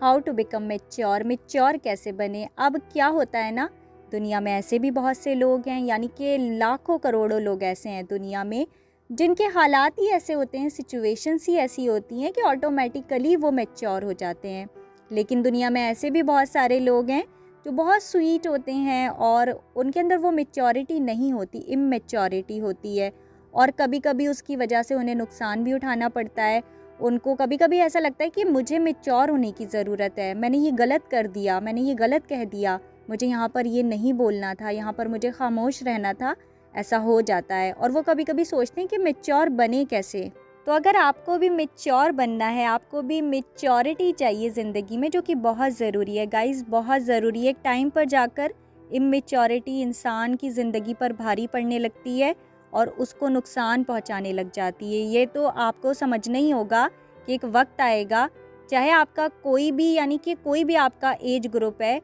How to become mature, mature कैसे बने। अब क्या होता है ना, दुनिया में ऐसे भी बहुत से लोग हैं, यानी कि लाखों करोड़ों लोग ऐसे हैं दुनिया में जिनके हालात ही ऐसे होते हैं, सिचुएशंस ही ऐसी होती हैं कि ऑटोमेटिकली वो मेच्योर हो जाते हैं। लेकिन दुनिया में ऐसे भी बहुत सारे लोग हैं जो बहुत स्वीट होते हैं और उनके अंदर वो मेच्योरिटी नहीं होती, इमेच्योरिटी होती है, और कभी कभी उसकी वजह से उन्हें नुकसान भी उठाना पड़ता है। उनको कभी कभी ऐसा लगता है कि मुझे मेच्योर होने की ज़रूरत है, मैंने ये गलत कर दिया, मैंने ये गलत कह दिया, मुझे यहाँ पर ये नहीं बोलना था, यहाँ पर मुझे खामोश रहना था। ऐसा हो जाता है और वो कभी कभी सोचते हैं कि मेच्योर बने कैसे। तो अगर आपको भी मेच्योर बनना है, आपको भी मेच्योरिटी चाहिए ज़िंदगी में, जो कि बहुत ज़रूरी है गाइस, बहुत ज़रूरी है। एक टाइम पर जाकर इमेच्योरिटी इंसान की ज़िंदगी पर भारी पड़ने लगती है और उसको नुकसान पहुंचाने लग जाती है। ये तो आपको समझना ही होगा कि एक वक्त आएगा, चाहे आपका कोई भी, यानी कि कोई भी आपका एज ग्रुप है,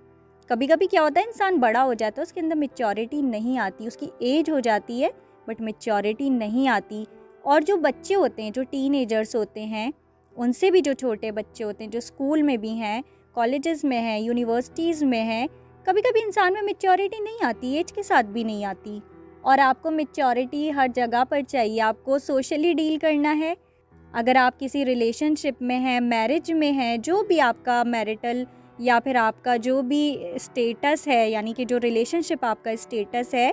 कभी कभी क्या होता है इंसान बड़ा हो जाता है, उसके अंदर मेच्योरिटी नहीं आती, उसकी एज हो जाती है बट मेच्योरिटी नहीं आती। और जो बच्चे होते हैं, जो टीनेजर्स होते हैं, उनसे भी जो छोटे बच्चे होते हैं, जो स्कूल में भी हैं, कॉलेजेस में हैं, यूनिवर्सिटीज़ में हैं, कभी कभी इंसान में मेच्योरिटी नहीं आती, एज के साथ भी नहीं आती। और आपको मेच्योरिटी हर जगह पर चाहिए। आपको सोशली डील करना है, अगर आप किसी रिलेशनशिप में हैं, मैरिज में हैं, जो भी आपका मैरिटल या फिर आपका जो भी स्टेटस है, यानी कि जो रिलेशनशिप आपका स्टेटस है,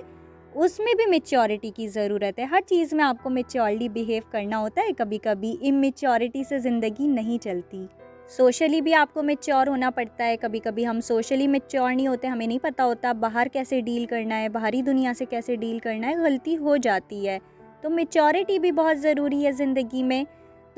उसमें भी मेच्योरिटी की ज़रूरत है। हर चीज़ में आपको मेच्योरली बिहेव करना होता है। कभी कभी इमेच्योरिटी से ज़िंदगी नहीं चलती। सोशली भी आपको मेच्योर होना पड़ता है। कभी कभी हम सोशली मेच्योर नहीं होते, हमें नहीं पता होता बाहर कैसे डील करना है, बाहरी दुनिया से कैसे डील करना है, गलती हो जाती है। तो मेच्योरिटी भी बहुत ज़रूरी है ज़िंदगी में।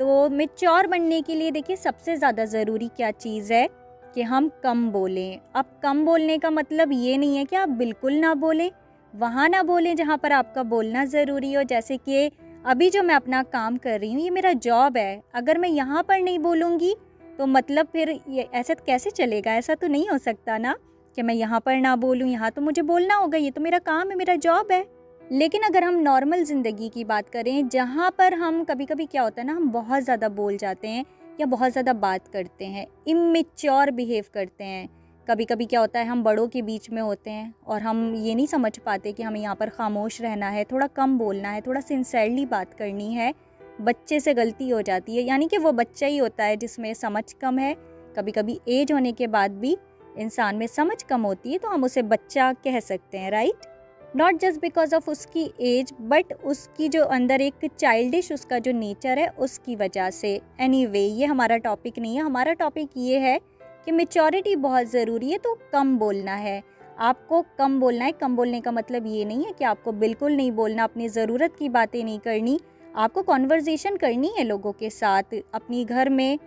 तो मेच्योर बनने के लिए देखिए, सबसे ज़्यादा ज़रूरी क्या चीज़ है कि हम कम बोलें। अब कम बोलने का मतलब ये नहीं है कि आप बिल्कुल ना बोलें, वहाँ ना बोलें जहाँ पर आपका बोलना ज़रूरी हो। जैसे कि अभी जो मैं अपना काम कर रही हूँ, ये मेरा जॉब है, अगर मैं यहाँ पर नहीं बोलूँगी तो मतलब फिर ये ऐसे कैसे चलेगा। ऐसा तो नहीं हो सकता ना कि मैं यहाँ पर ना बोलूँ, यहाँ तो मुझे बोलना होगा, ये तो मेरा काम है, मेरा जॉब है। लेकिन अगर हम नॉर्मल ज़िंदगी की बात करें, जहाँ पर हम कभी कभी क्या होता है ना, हम बहुत ज़्यादा बोल जाते हैं या बहुत ज़्यादा बात करते हैं, इमेच्योर बिहेव करते हैं। कभी कभी क्या होता है, हम बड़ों के बीच में होते हैं और हम ये नहीं समझ पाते कि हमें यहाँ पर खामोश रहना है, थोड़ा कम बोलना है, थोड़ा सिंसेरली बात करनी है। बच्चे से गलती हो जाती है, यानी कि वो बच्चा ही होता है जिसमें समझ कम है। कभी कभी एज होने के बाद भी इंसान में समझ कम होती है, तो हम उसे बच्चा कह सकते हैं, right. Not just because of उसकी एज, बट उसकी जो अंदर एक चाइल्डिश उसका जो नेचर है, उसकी वजह से। एनीवे, ये हमारा टॉपिक नहीं है। हमारा टॉपिक ये है कि मेच्योरिटी बहुत ज़रूरी है, तो कम बोलना है। आपको कम बोलना है। कम बोलने का मतलब ये नहीं है कि आपको बिल्कुल नहीं बोलना, अपनी ज़रूरत की बातें नहीं करनी। आपको कॉन्वर्जेशन करनी है लोगों के साथ, अपनी घर में,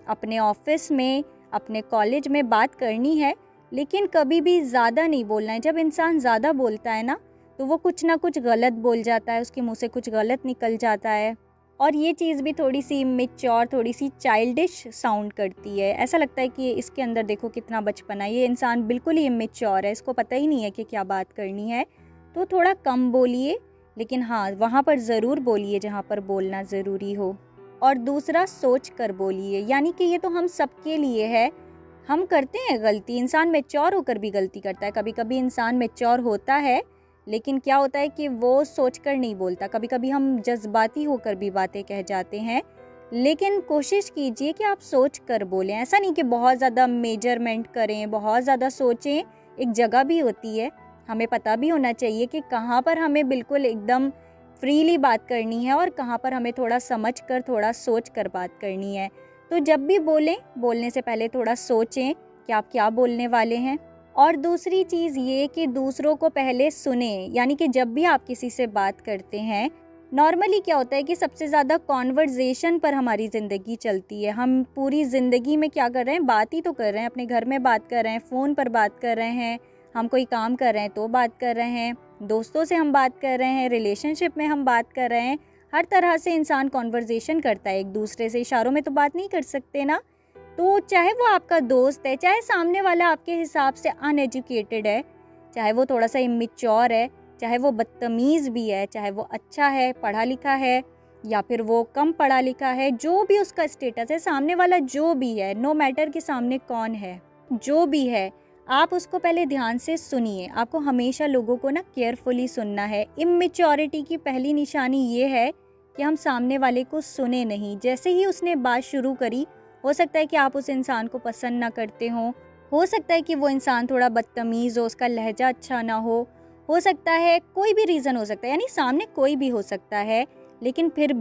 अपने ऑफिस में, अपने कॉलेज में बात करनी है, लेकिन कभी भी ज़्यादा नहीं बोलना है। जब इंसान ज़्यादा बोलता है ना, तो वो कुछ ना कुछ गलत बोल जाता है, उसके मुंह से कुछ गलत निकल जाता है, और ये चीज़ भी थोड़ी सी इमेच्योर, थोड़ी सी चाइल्डिश साउंड करती है। ऐसा लगता है कि इसके अंदर देखो कितना बचपना है, ये इंसान बिल्कुल ही इमेच्योर है, इसको पता ही नहीं है कि क्या बात करनी है। तो थोड़ा कम बोलिए, लेकिन हाँ, वहाँ पर ज़रूर बोलिए जहाँ पर बोलना ज़रूरी हो। और दूसरा, सोच कर बोलिए, यानी कि ये तो हम सबके लिए है। हम करते हैं गलती, इंसान मेच्योर होकर भी गलती करता है। कभी कभी इंसान मेच्योर होता है, लेकिन क्या होता है कि वो सोचकर नहीं बोलता। कभी कभी हम जज्बाती होकर भी बातें कह जाते हैं, लेकिन कोशिश कीजिए कि आप सोच कर बोलें। ऐसा नहीं कि बहुत ज़्यादा मेजरमेंट करें, बहुत ज़्यादा सोचें। एक जगह भी होती है, हमें पता भी होना चाहिए कि कहाँ पर हमें बिल्कुल एकदम फ्रीली बात करनी है और कहाँ पर हमें थोड़ा समझ कर, थोड़ा सोच कर बात करनी है। तो जब भी बोलें, बोलने से पहले थोड़ा सोचें कि आप क्या बोलने वाले हैं। और दूसरी चीज़ ये कि दूसरों को पहले सुने, यानी कि जब भी आप किसी से बात करते हैं, नॉर्मली क्या होता है कि सबसे ज़्यादा कॉन्वर्जेशन पर हमारी ज़िंदगी चलती है। हम पूरी ज़िंदगी में क्या कर रहे हैं, बात ही तो कर रहे हैं। अपने घर में बात कर रहे हैं, फ़ोन पर बात कर रहे हैं, हम कोई काम कर रहे हैं तो बात कर रहे हैं, दोस्तों से हम बात कर रहे हैं, रिलेशनशिप में हम बात कर रहे हैं। हर तरह से इंसान कॉन्वर्जेशन करता है एक दूसरे से। इशारों में तो बात नहीं कर सकते ना। तो चाहे वो आपका दोस्त है, चाहे सामने वाला आपके हिसाब से अनएजुकेटेड है, चाहे वो थोड़ा सा इमेच्योर है, चाहे वो बदतमीज़ भी है, चाहे वो अच्छा है, पढ़ा लिखा है, या फिर वो कम पढ़ा लिखा है, जो भी उसका स्टेटस है, सामने वाला जो भी है, नो मैटर कि सामने कौन है, जो भी है, आप उसको पहले ध्यान से सुनिए। आपको हमेशा लोगों को ना केयरफुली सुनना है। इमेच्योरिटी की पहली निशानी ये है कि हम सामने वाले को सुने नहीं। जैसे ही उसने बात शुरू करी, हो सकता है कि आप उस इंसान को पसंद ना करते हो सकता है कि वो इंसान थोड़ा बदतमीज़ हो, उसका लहजा अच्छा ना हो सकता है कोई भी रीज़न हो सकता है, यानी सामने कोई भी हो सकता है। लेकिन फिर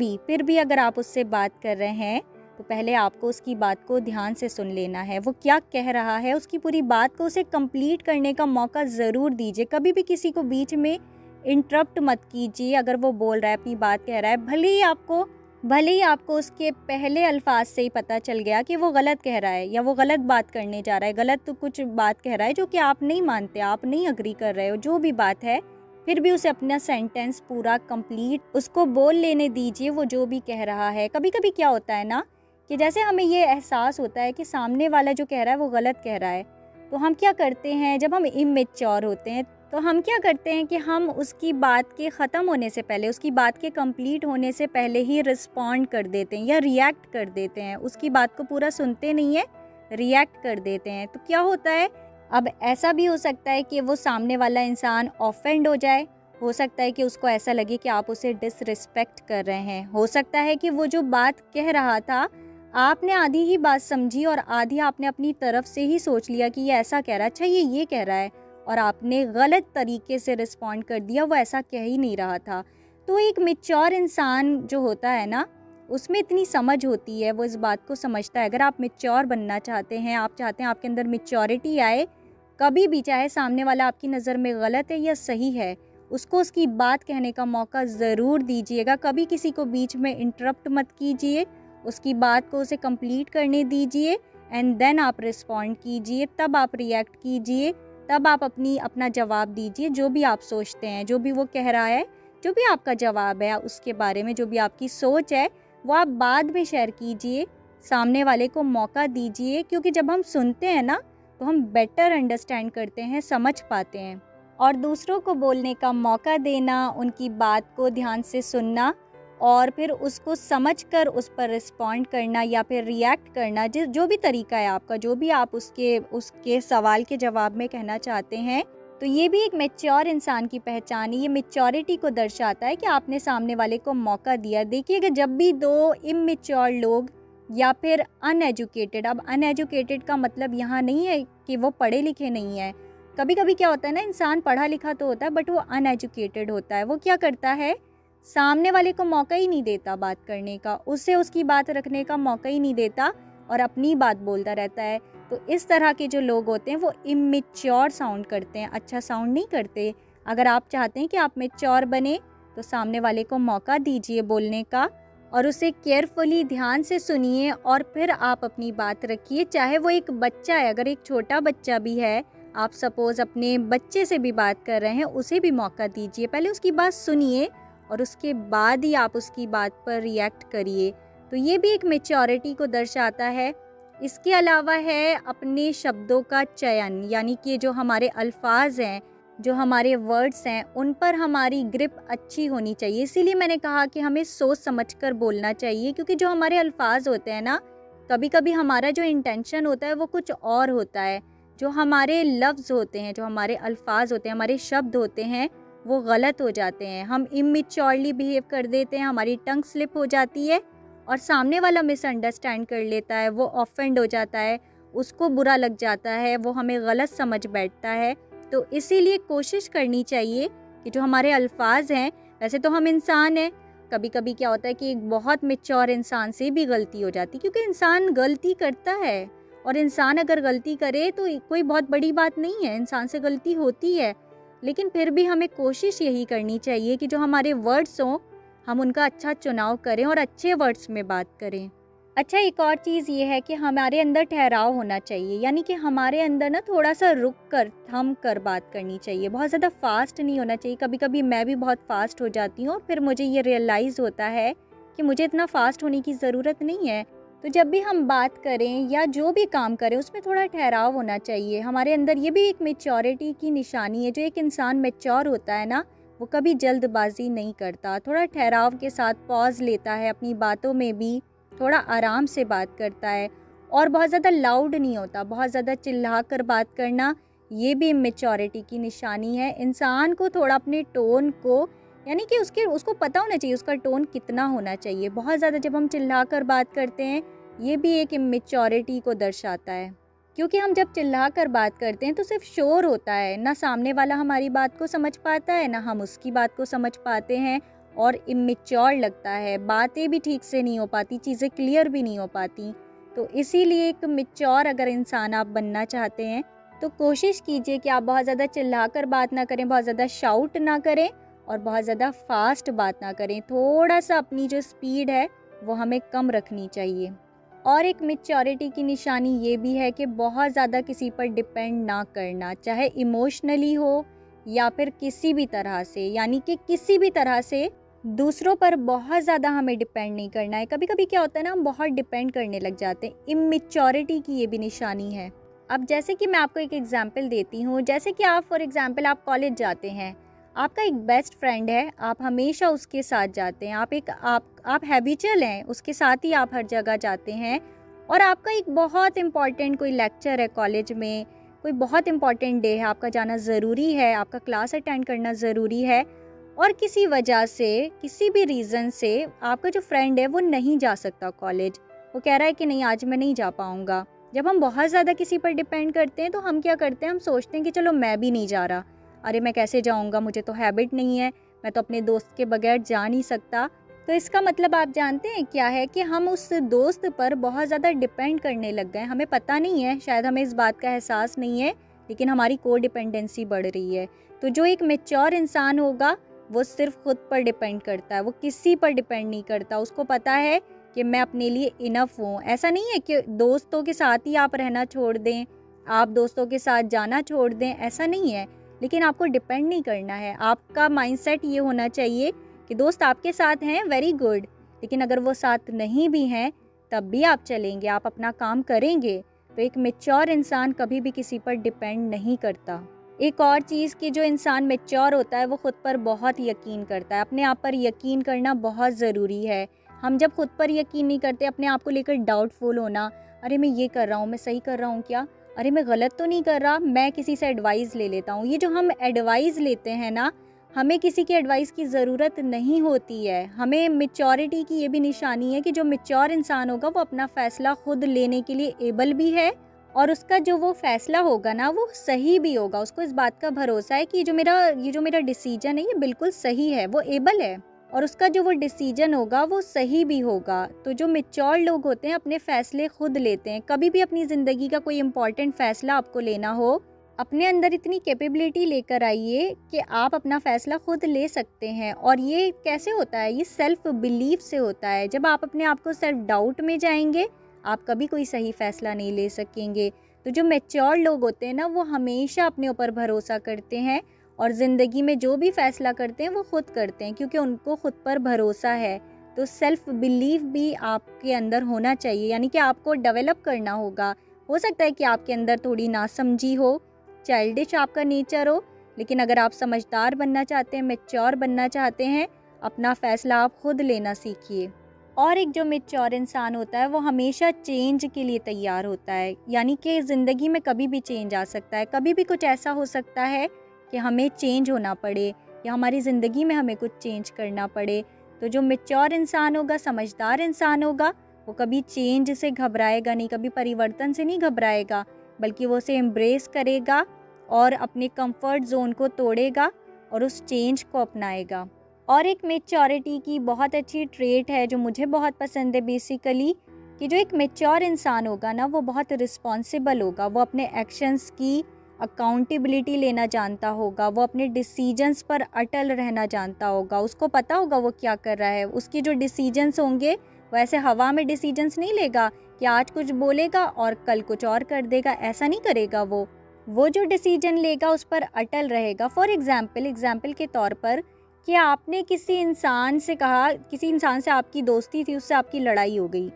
भी अगर आप उससे बात कर रहे हैं तो पहले आपको उसकी बात को ध्यान से सुन लेना है। वो क्या कह रहा है, उसकी पूरी बात को उसे कंप्लीट करने का मौका ज़रूर दीजिए। कभी भी किसी को बीच में इंटरप्ट मत कीजिए। अगर वो बोल रहा है, अपनी बात कह रहा है, भले ही आपको उसके पहले अल्फाज से ही पता चल गया कि वो गलत कह रहा है या वो गलत बात करने जा रहा है, गलत तो कुछ बात कह रहा है जो कि आप नहीं मानते, आप नहीं अग्री कर रहे हो, जो भी बात है, फिर भी उसे अपना सेंटेंस पूरा कंप्लीट उसको बोल लेने दीजिए वो जो भी कह रहा है। कभी कभी क्या होता है ना कि जैसे हमें ये एहसास होता है कि सामने वाला जो कह रहा है वो गलत कह रहा है, तो हम क्या करते हैं, जब हम इमेच्योर होते हैं तो हम क्या करते हैं कि हम उसकी बात के ख़त्म होने से पहले, उसकी बात के कंप्लीट होने से पहले ही रिस्पॉन्ड कर देते हैं या रिएक्ट कर देते हैं। उसकी बात को पूरा सुनते नहीं है, रिएक्ट कर देते हैं। तो क्या होता है, अब ऐसा भी हो सकता है कि वो सामने वाला इंसान ऑफेंड हो जाए, हो सकता है कि उसको ऐसा लगे कि आप उसे डिसरिस्पेक्ट कर रहे हैं, हो सकता है कि वो जो बात कह रहा था आपने आधी ही बात समझी और आधी आपने अपनी तरफ से ही सोच लिया कि ये ऐसा कह रहा है, अच्छा ये कह रहा है, और आपने गलत तरीके से रिस्पॉन्ड कर दिया, वो ऐसा कह ही नहीं रहा था। तो एक मैच्योर इंसान जो होता है ना, उसमें इतनी समझ होती है, वो इस बात को समझता है। अगर आप मैच्योर बनना चाहते हैं, आप चाहते हैं आपके अंदर मैच्योरिटी आए, कभी भी चाहे सामने वाला आपकी नज़र में गलत है या सही है, उसको उसकी बात कहने का मौका ज़रूर दीजिएगा। कभी किसी को बीच में इंटरप्ट मत कीजिए, उसकी बात को उसे कंप्लीट करने दीजिए एंड देन आप रिस्पॉन्ड कीजिए, तब आप रिएक्ट कीजिए, तब आप अपना जवाब दीजिए। जो भी आप सोचते हैं, जो भी वो कह रहा है, जो भी आपका जवाब है उसके बारे में, जो भी आपकी सोच है, वो आप बाद में शेयर कीजिए, सामने वाले को मौका दीजिए, क्योंकि जब हम सुनते हैं ना तो हम बेटर अंडरस्टैंड करते हैं, समझ पाते हैं। और दूसरों को बोलने का मौका देना, उनकी बात को ध्यान से सुनना और फिर उसको समझकर उस पर रिस्पॉन्ड करना या फिर रिएक्ट करना, जो भी तरीका है आपका, जो भी आप उसके सवाल के जवाब में कहना चाहते हैं, तो ये भी एक मैच्योर इंसान की पहचान है। ये मैच्योरिटी को दर्शाता है कि आपने सामने वाले को मौका दिया। देखिएगा, जब भी दो इमेच्योर लोग या फिर अनएजुकेटेड, अब अनएजुकेटेड का मतलब यहाँ नहीं है कि वो पढ़े लिखे नहीं है। कभी कभी क्या होता है ना, इंसान पढ़ा लिखा तो होता है बट वो अनएजुकेटेड होता है। वो क्या करता है, सामने वाले को मौका ही नहीं देता बात करने का, उससे उसकी बात रखने का मौका ही नहीं देता और अपनी बात बोलता रहता है। तो इस तरह के जो लोग होते हैं वो इमेच्योर साउंड करते हैं, अच्छा साउंड नहीं करते। अगर आप चाहते हैं कि आप मैच्योर बने तो सामने वाले को मौका दीजिए बोलने का और उसे केयरफुली ध्यान से सुनिए और फिर आप अपनी बात रखिए। चाहे वो एक बच्चा है, अगर एक छोटा बच्चा भी है, आप सपोज़ अपने बच्चे से भी बात कर रहे हैं, उसे भी मौका दीजिए। पहले उसकी बात सुनिए और उसके बाद ही आप उसकी बात पर रिएक्ट करिए। तो ये भी एक मैच्योरिटी को दर्शाता है। इसके अलावा है अपने शब्दों का चयन, यानी कि जो हमारे अल्फाज हैं, जो हमारे वर्ड्स हैं, उन पर हमारी ग्रिप अच्छी होनी चाहिए। इसीलिए मैंने कहा कि हमें सोच समझकर बोलना चाहिए, क्योंकि जो हमारे अल्फाज होते हैं ना, कभी कभी हमारा जो इंटेंशन होता है वो कुछ और होता है। जो हमारे लफ्ज़ होते हैं, जो हमारे अल्फाज होते हैं, हमारे शब्द होते हैं, वो गलत हो जाते हैं। हम इमेच्योरली बिहेव कर देते हैं, हमारी टंग स्लिप हो जाती है और सामने वाला मिसअंडरस्टैंड कर लेता है, वो ऑफेंड हो जाता है, उसको बुरा लग जाता है, वो हमें गलत समझ बैठता है। तो इसीलिए कोशिश करनी चाहिए कि जो हमारे अल्फाज हैं, वैसे तो हम इंसान हैं, कभी कभी क्या होता है कि एक बहुत मैच्योर इंसान से भी गलती हो जाती है, क्योंकि इंसान गलती करता है और इंसान अगर गलती करे तो कोई बहुत बड़ी बात नहीं है, इंसान से गलती होती है। लेकिन फिर भी हमें कोशिश यही करनी चाहिए कि जो हमारे वर्ड्स हों, हम उनका अच्छा चुनाव करें और अच्छे वर्ड्स में बात करें। अच्छा, एक और चीज़ ये है कि हमारे अंदर ठहराव होना चाहिए, यानी कि हमारे अंदर ना थोड़ा सा रुक कर, थम कर बात करनी चाहिए। बहुत ज़्यादा फास्ट नहीं होना चाहिए। कभी कभी मैं भी बहुत फास्ट हो जाती हूँ और फिर मुझे ये रियलाइज़ होता है कि मुझे इतना फास्ट होने की ज़रूरत नहीं है। तो जब भी हम बात करें या जो भी काम करें, उसमें थोड़ा ठहराव होना चाहिए हमारे अंदर। ये भी एक मैच्योरिटी की निशानी है। जो एक इंसान मैच्योर होता है ना, वो कभी जल्दबाजी नहीं करता, थोड़ा ठहराव के साथ पॉज़ लेता है, अपनी बातों में भी थोड़ा आराम से बात करता है और बहुत ज़्यादा लाउड नहीं होता। बहुत ज़्यादा चिल्ला कर बात करना ये भी इमैच्योरिटी की निशानी है। इंसान को थोड़ा अपने टोन को, यानी कि उसको पता होना चाहिए उसका टोन कितना होना चाहिए। बहुत ज़्यादा जब हम चिल्ला कर बात करते हैं, ये भी एक इमैच्योरिटी को दर्शाता है, क्योंकि हम जब चिल्ला कर बात करते हैं तो सिर्फ शोर होता है, ना सामने वाला हमारी बात को समझ पाता है, ना हम उसकी बात को समझ पाते हैं और इमैच्योर लगता है। बातें भी ठीक से नहीं हो पाती, चीज़ें क्लियर भी नहीं हो पाती। तो इसीलिए एक मैच्योर अगर इंसान आप बनना चाहते हैं तो कोशिश कीजिए कि आप बहुत ज़्यादा चिल्ला कर बात ना करें, बहुत ज़्यादा शाउट ना करें और बहुत ज़्यादा फास्ट बात ना करें। थोड़ा सा अपनी जो स्पीड है वो हमें कम रखनी चाहिए। और एक मैच्योरिटी की निशानी ये भी है कि बहुत ज़्यादा किसी पर डिपेंड ना करना, चाहे इमोशनली हो या फिर किसी भी तरह से, यानी कि किसी भी तरह से दूसरों पर बहुत ज़्यादा हमें डिपेंड नहीं करना है। कभी कभी क्या होता है ना, हम बहुत डिपेंड करने लग जाते हैं, इमैच्योरिटी की ये भी निशानी है। अब जैसे कि मैं आपको एक एग्जांपल देती हूँ, जैसे कि आप फॉर एग्जांपल आप कॉलेज जाते हैं, आपका एक बेस्ट फ्रेंड है, आप हमेशा उसके साथ जाते हैं, आप हैबिचुअल हैं, उसके साथ ही आप हर जगह जाते हैं और आपका एक बहुत इम्पॉर्टेंट कोई लेक्चर है कॉलेज में, कोई बहुत इम्पॉर्टेंट डे है, आपका जाना ज़रूरी है, आपका क्लास अटेंड करना ज़रूरी है और किसी वजह से, किसी भी रीज़न से आपका जो फ्रेंड है वो नहीं जा सकता कॉलेज, वो कह रहा है कि नहीं आज मैं नहीं जा पाऊँगा। जब हम बहुत ज़्यादा किसी पर डिपेंड करते हैं तो हम क्या करते हैं, हम सोचते हैं कि चलो मैं भी नहीं जा रहा, अरे मैं कैसे जाऊँगा, मुझे तो हैबिट नहीं है, मैं तो अपने दोस्त के बगैर जा नहीं सकता। तो इसका मतलब आप जानते हैं क्या है कि हम उस दोस्त पर बहुत ज़्यादा डिपेंड करने लग गए। हमें पता नहीं है, शायद हमें इस बात का एहसास नहीं है, लेकिन हमारी को डिपेंडेंसी बढ़ रही है। तो जो एक मैच्योर इंसान होगा वो सिर्फ खुद पर डिपेंड करता है, वो किसी पर डिपेंड नहीं करता। उसको पता है कि मैं अपने लिए इनफ हूँ। ऐसा नहीं है कि दोस्तों के साथ ही आप रहना छोड़ दें, आप दोस्तों के साथ जाना छोड़ दें, ऐसा नहीं है। लेकिन आपको डिपेंड नहीं करना है। आपका माइंडसेट ये होना चाहिए कि दोस्त आपके साथ हैं, वेरी गुड, लेकिन अगर वो साथ नहीं भी हैं तब भी आप चलेंगे, आप अपना काम करेंगे। तो एक मैच्योर इंसान कभी भी किसी पर डिपेंड नहीं करता। एक और चीज़ कि जो इंसान मैच्योर होता है वो खुद पर बहुत यकीन करता है। अपने आप पर यकीन करना बहुत ज़रूरी है। हम जब खुद पर यकीन नहीं करते, अपने आप को लेकर डाउटफुल होना, अरे मैं ये कर रहा हूँ, मैं सही कर रहा हूँ क्या, अरे मैं गलत तो नहीं कर रहा, मैं किसी से एडवाइस ले लेता हूँ। ये जो हम एडवाइस लेते हैं ना, हमें किसी की एडवाइस की ज़रूरत नहीं होती है। हमें मैच्योरिटी की ये भी निशानी है कि जो मैच्योर इंसान होगा वो अपना फ़ैसला खुद लेने के लिए एबल भी है और उसका जो वो फ़ैसला होगा ना वो सही भी होगा। उसको इस बात का भरोसा है कि ये जो मेरा डिसीजन है ये बिल्कुल सही है, वो एबल है और उसका जो वो डिसीजन होगा वो सही भी होगा। तो जो मैच्योर लोग होते हैं अपने फ़ैसले खुद लेते हैं। कभी भी अपनी ज़िंदगी का कोई इम्पॉर्टेंट फ़ैसला आपको लेना हो, अपने अंदर इतनी कैपेबिलिटी लेकर आइए कि आप अपना फ़ैसला खुद ले सकते हैं। और ये कैसे होता है, ये सेल्फ बिलीफ से होता है। जब आप अपने आप को सेल्फ डाउट में जाएंगे, आप कभी कोई सही फ़ैसला नहीं ले सकेंगे। तो जो मैच्योर लोग होते हैं ना, वो हमेशा अपने ऊपर भरोसा करते हैं और ज़िंदगी में जो भी फ़ैसला करते हैं वो खुद करते हैं, क्योंकि उनको खुद पर भरोसा है। तो सेल्फ बिलीफ भी आपके अंदर होना चाहिए, यानी कि आपको डेवलप करना होगा। हो सकता है कि आपके अंदर थोड़ी नासमझी हो, चाइल्डिश आपका नेचर हो, लेकिन अगर आप समझदार बनना चाहते हैं, मैच्योर बनना चाहते हैं, अपना फ़ैसला आप खुद लेना सीखिए। और एक जो मैच्योर इंसान होता है वो हमेशा चेंज के लिए तैयार होता है, यानी कि ज़िंदगी में कभी भी चेंज आ सकता है। कभी भी कुछ ऐसा हो सकता है कि हमें चेंज होना पड़े या हमारी ज़िंदगी में हमें कुछ चेंज करना पड़े। तो जो मैच्योर इंसान होगा, समझदार इंसान होगा, वो कभी चेंज से घबराएगा नहीं, कभी परिवर्तन से नहीं घबराएगा, बल्कि वो उसे एम्ब्रेस करेगा और अपने कंफर्ट जोन को तोड़ेगा और उस चेंज को अपनाएगा। और एक मैच्योरिटी की बहुत अच्छी ट्रेट है जो मुझे बहुत पसंद है बेसिकली, कि जो एक मैच्योर इंसान होगा ना वो बहुत रिस्पॉन्सिबल होगा। वो अपने एक्शंस की अकाउंटेबिलिटी लेना जानता होगा, वो अपने डिसीजंस पर अटल रहना जानता होगा, उसको पता होगा वो क्या कर रहा है। उसकी जो डिसीजंस होंगे वो ऐसे हवा में डिसीजंस नहीं लेगा कि आज कुछ बोलेगा और कल कुछ और कर देगा, ऐसा नहीं करेगा। वो जो डिसीजन लेगा उस पर अटल रहेगा। फॉर एग्जाम्पल के तौर पर कि आपने किसी इंसान से कहा, किसी इंसान से आपकी दोस्ती थी, उससे आपकी लड़ाई हो गई,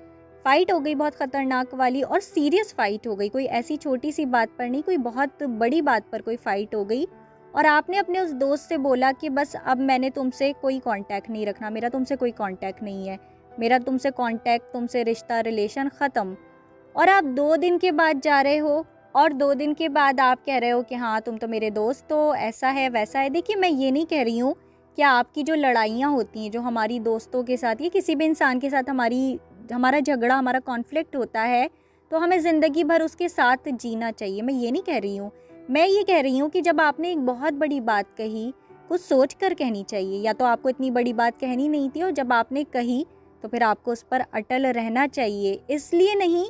फ़ाइट हो गई बहुत ख़तरनाक वाली और सीरियस फ़ाइट हो गई, कोई ऐसी छोटी सी बात पर नहीं, कोई बहुत बड़ी बात पर कोई फ़ाइट हो गई और आपने अपने उस दोस्त से बोला कि बस अब मैंने तुमसे कोई कांटेक्ट नहीं रखना, मेरा तुमसे कोई कांटेक्ट नहीं है, मेरा तुमसे कांटेक्ट, तुमसे रिश्ता, रिलेशन ख़त्म। और आप 2 दिन के बाद जा रहे हो और 2 दिन के बाद आप कह रहे हो कि हाँ तुम तो मेरे दोस्त हो, ऐसा है वैसा है। देखिए, मैं ये नहीं कह रही हूँ कि आपकी जो लड़ाइयाँ होती हैं, जो हमारी दोस्तों के साथ या किसी भी इंसान के साथ हमारा झगड़ा, हमारा कॉन्फ्लिक्ट होता है, तो हमें ज़िंदगी भर उसके साथ जीना चाहिए, मैं ये नहीं कह रही हूँ। मैं ये कह रही हूँ कि जब आपने एक बहुत बड़ी बात कही, कुछ सोच कर कहनी चाहिए, या तो आपको इतनी बड़ी बात कहनी नहीं थी और जब आपने कही तो फिर आपको उस पर अटल रहना चाहिए। इसलिए नहीं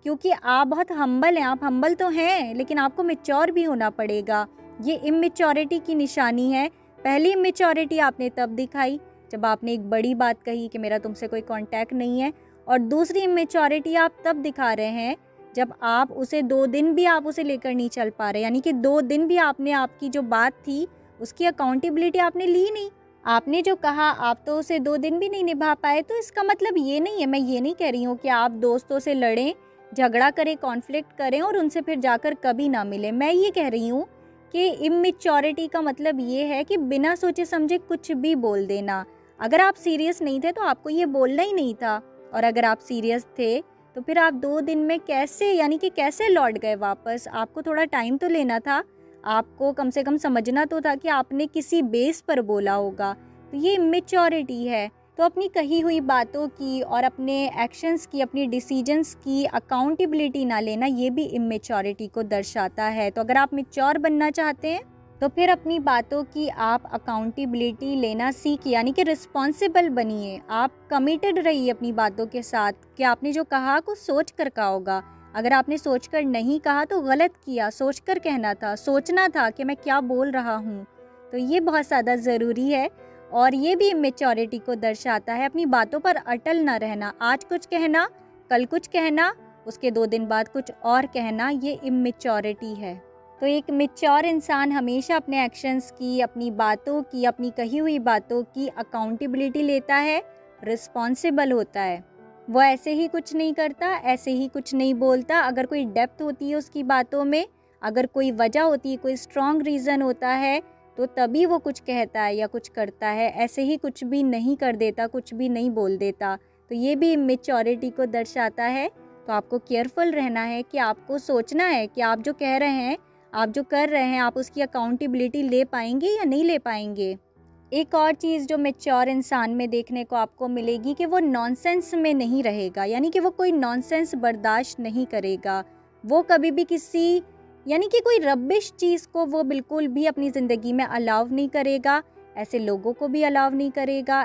क्योंकि आप बहुत हम्बल हैं, आप हम्बल तो हैं लेकिन आपको मैच्योर भी होना पड़ेगा। ये इमैच्योरिटी की निशानी है। पहली इमैच्योरिटी आपने तब दिखाई जब आपने एक बड़ी बात कही कि मेरा तुमसे कोई कांटेक्ट नहीं है, और दूसरी इमैच्योरिटी आप तब दिखा रहे हैं जब आप उसे 2 दिन भी आप उसे लेकर नहीं चल पा रहे, यानी कि 2 दिन भी आपने आपकी जो बात थी उसकी अकाउंटेबिलिटी आपने ली नहीं। आपने जो कहा आप तो उसे 2 दिन भी नहीं निभा पाए, तो इसका मतलब ये नहीं है, मैं ये नहीं कह रही हूँ कि आप दोस्तों से लड़ें, झगड़ा करें, कॉन्फ्लिक्ट करें और उनसे फिर जाकर कभी ना मिलें। मैं ये कह रही हूँ कि इमैच्योरिटी का मतलब ये है कि बिना सोचे समझे कुछ भी बोल देना। अगर आप सीरियस नहीं थे तो आपको ये बोलना ही नहीं था, और अगर आप सीरियस थे तो फिर आप 2 दिन में कैसे, यानी कि कैसे लौट गए वापस? आपको थोड़ा टाइम तो लेना था, आपको कम से कम समझना तो था कि आपने किसी बेस पर बोला होगा। तो ये इमैच्योरिटी है। तो अपनी कही हुई बातों की और अपने एक्शंस की, अपनी डिसीजंस की अकाउंटेबिलिटी ना लेना, ये भी इमैच्योरिटी को दर्शाता है। तो अगर आप मैच्योर बनना चाहते हैं तो फिर अपनी बातों की आप अकाउंटेबिलिटी लेना सीखिए, यानी कि रिस्पॉन्सिबल बनिए। आप कमिटेड रहिए अपनी बातों के साथ कि आपने जो कहा कुछ सोच कर कहा होगा। अगर आपने सोच कर नहीं कहा तो गलत किया, सोच कर कहना था, सोचना था कि मैं क्या बोल रहा हूँ। तो ये बहुत ज़्यादा ज़रूरी है और ये भी इमैच्योरिटी को दर्शाता है। अपनी बातों पर अटल ना रहना, आज कुछ कहना, कल कुछ कहना, उसके 2 दिन बाद कुछ और कहना, ये इमैच्योरिटी है। तो एक मैच्योर इंसान हमेशा अपने एक्शंस की, अपनी बातों की, अपनी कही हुई बातों की अकाउंटेबिलिटी लेता है, रिस्पॉन्सिबल होता है। वो ऐसे ही कुछ नहीं करता, ऐसे ही कुछ नहीं बोलता। अगर कोई डेप्थ होती है उसकी बातों में, अगर कोई वजह होती है, कोई स्ट्रॉन्ग रीज़न होता है, तो तभी वो कुछ कहता है या कुछ करता है। ऐसे ही कुछ भी नहीं कर देता, कुछ भी नहीं बोल देता। तो ये भी मैच्योरिटी को दर्शाता है। तो आपको केयरफुल रहना है कि आपको सोचना है कि आप जो कह रहे हैं, आप जो कर रहे हैं, आप उसकी अकाउंटेबिलिटी ले पाएंगे या नहीं ले पाएंगे। एक और चीज़ जो मैच्योर इंसान में देखने को आपको मिलेगी कि वो नॉनसेंस में नहीं रहेगा, यानी कि वो कोई नॉनसेंस बर्दाश्त नहीं करेगा। वो कभी भी किसी, यानी कि कोई रबिश चीज़ को वो बिल्कुल भी अपनी ज़िंदगी में अलाउ नहीं करेगा। ऐसे लोगों को भी अलाउ नहीं करेगा,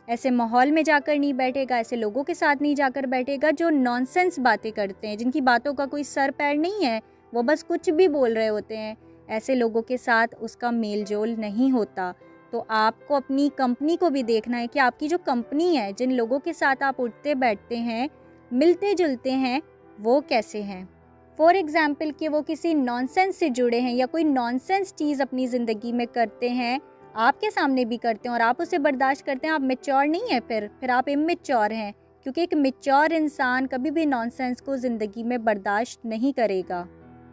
ऐसे माहौल में जाकर नहीं बैठेगा, ऐसे लोगों के साथ नहीं जाकर बैठेगा जो नॉनसेंस बातें करते हैं, जिनकी बातों का कोई सर पैर नहीं है, वो बस कुछ भी बोल रहे होते हैं। ऐसे लोगों के साथ उसका मेल जोल नहीं होता। तो आपको अपनी कंपनी को भी देखना है कि आपकी जो कंपनी है, जिन लोगों के साथ आप उठते बैठते हैं, मिलते जुलते हैं, वो कैसे हैं। फॉर एग्ज़ाम्पल कि वो किसी नॉनसेंस से जुड़े हैं या कोई नॉनसेंस चीज़ अपनी ज़िंदगी में करते हैं, आपके सामने भी करते हैं और आप उसे बर्दाश्त करते हैं, आप मैच्योर नहीं हैं, फिर आप इमैच्योर हैं। क्योंकि एक मैच्योर इंसान कभी भी नॉनसेंस को ज़िंदगी में बर्दाश्त नहीं करेगा।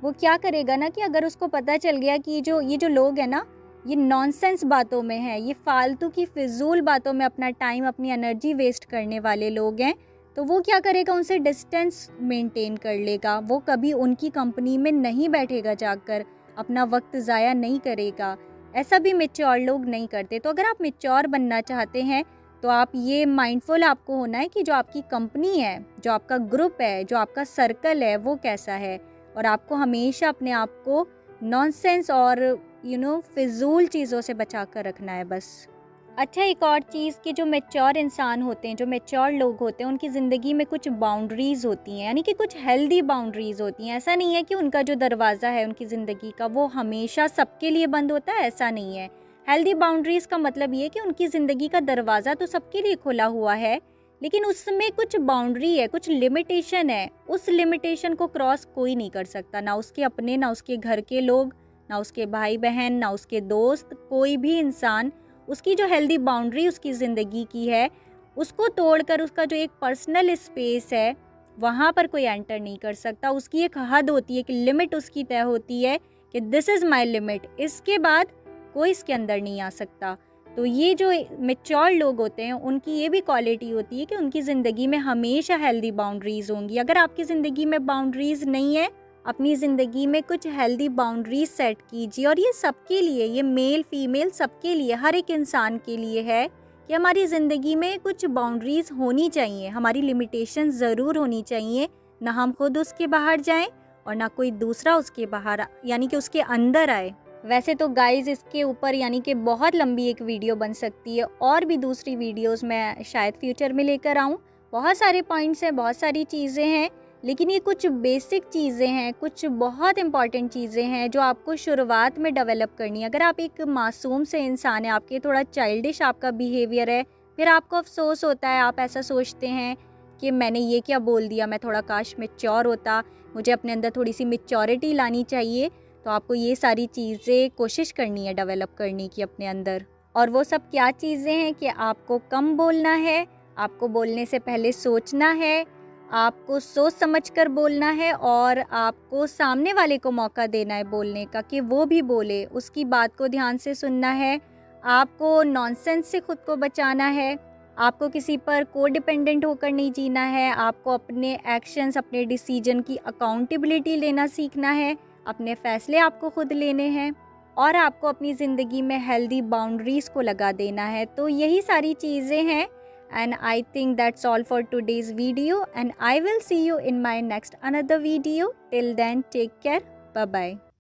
वो क्या करेगा ना कि अगर उसको पता चल गया कि ये जो लोग हैं ना, ये नॉनसेंस बातों में हैं, ये फालतू की फिजूल बातों में अपना टाइम, अपनी एनर्जी वेस्ट करने वाले लोग हैं, तो वो क्या करेगा, उनसे डिस्टेंस मेंटेन कर लेगा। वो कभी उनकी कंपनी में नहीं बैठेगा, जाकर अपना वक्त ज़ाया नहीं करेगा। ऐसा भी मैच्योर लोग नहीं करते। तो अगर आप मैच्योर बनना चाहते हैं तो आप ये माइंडफुल आपको होना है कि जो आपकी कंपनी है, जो आपका ग्रुप है, जो आपका सर्कल है, वो कैसा है। और आपको हमेशा अपने आप को नॉनसेंस और फिजूल चीज़ों से बचा कर रखना है बस। अच्छा, एक और चीज़ कि जो मैच्योर इंसान होते हैं, जो मैच्योर लोग होते हैं, उनकी ज़िंदगी में कुछ बाउंड्रीज़ होती हैं, यानी कि कुछ हेल्दी बाउंड्रीज़ होती हैं। ऐसा नहीं है कि उनका जो दरवाज़ा है उनकी ज़िंदगी का वो हमेशा सबके लिए बंद होता है, ऐसा नहीं है। हेल्दी बाउंड्रीज़ का मतलब ये कि उनकी ज़िंदगी का दरवाज़ा तो सबके लिए खुला हुआ है, लेकिन उसमें कुछ बाउंड्री है, कुछ लिमिटेशन है। उस लिमिटेशन को क्रॉस कोई नहीं कर सकता, ना उसके अपने, ना उसके घर के लोग, ना उसके भाई बहन, ना उसके दोस्त। कोई भी इंसान उसकी जो हेल्दी बाउंड्री उसकी ज़िंदगी की है, उसको तोड़कर उसका जो एक पर्सनल स्पेस है, वहाँ पर कोई एंटर नहीं कर सकता। उसकी एक हद होती है, एक लिमिट उसकी तय होती है कि दिस इज़ माई लिमिट, इसके बाद कोई इसके अंदर नहीं आ सकता। तो ये जो मैच्योर लोग होते हैं उनकी ये भी क्वालिटी होती है कि उनकी ज़िंदगी में हमेशा हेल्दी बाउंड्रीज़ होंगी। अगर आपकी ज़िंदगी में बाउंड्रीज़ नहीं है, अपनी ज़िंदगी में कुछ हेल्दी बाउंड्रीज सेट कीजिए। और ये सबके लिए, ये मेल फीमेल सबके लिए, हर एक इंसान के लिए है कि हमारी ज़िंदगी में कुछ बाउंड्रीज़ होनी चाहिए, हमारी लिमिटेशन ज़रूर होनी चाहिए। ना हम खुद उसके बाहर जाएं और ना कोई दूसरा उसके बाहर यानी कि उसके अंदर आए। वैसे तो गाइज़ इसके ऊपर यानी कि बहुत लंबी एक वीडियो बन सकती है, और भी दूसरी वीडियोस मैं शायद फ्यूचर में लेकर आऊँ। बहुत सारे पॉइंट्स हैं, बहुत सारी चीज़ें हैं, लेकिन ये कुछ बेसिक चीज़ें हैं, कुछ बहुत इंपॉर्टेंट चीज़ें हैं जो आपको शुरुआत में डेवलप करनी है। अगर आप एक मासूम से इंसान हैं, आपके थोड़ा चाइल्डिश आपका बिहेवियर है, फिर आपको अफसोस होता है, आप ऐसा सोचते हैं कि मैंने ये क्या बोल दिया, मैं थोड़ा काश मैच्योर होता, मुझे अपने अंदर थोड़ी सी मैच्योरिटी लानी चाहिए। तो आपको ये सारी चीज़ें कोशिश करनी है डेवलप करने की अपने अंदर। और वो सब क्या चीज़ें हैं कि आपको कम बोलना है, आपको बोलने से पहले सोचना है, आपको सोच समझकर बोलना है, और आपको सामने वाले को मौका देना है बोलने का कि वो भी बोले, उसकी बात को ध्यान से सुनना है। आपको नॉनसेंस से खुद को बचाना है, आपको किसी पर को डिपेंडेंट होकर नहीं जीना है, आपको अपने एक्शंस, अपने डिसीजन की अकाउंटेबिलिटी लेना सीखना है, अपने फ़ैसले आपको खुद लेने हैं, और आपको अपनी ज़िंदगी में हेल्दी बाउंड्रीज़ को लगा देना है। तो यही सारी चीज़ें हैं। And I think that's all for today's video, and I will see you in my next another video. Till then, take care. Bye bye.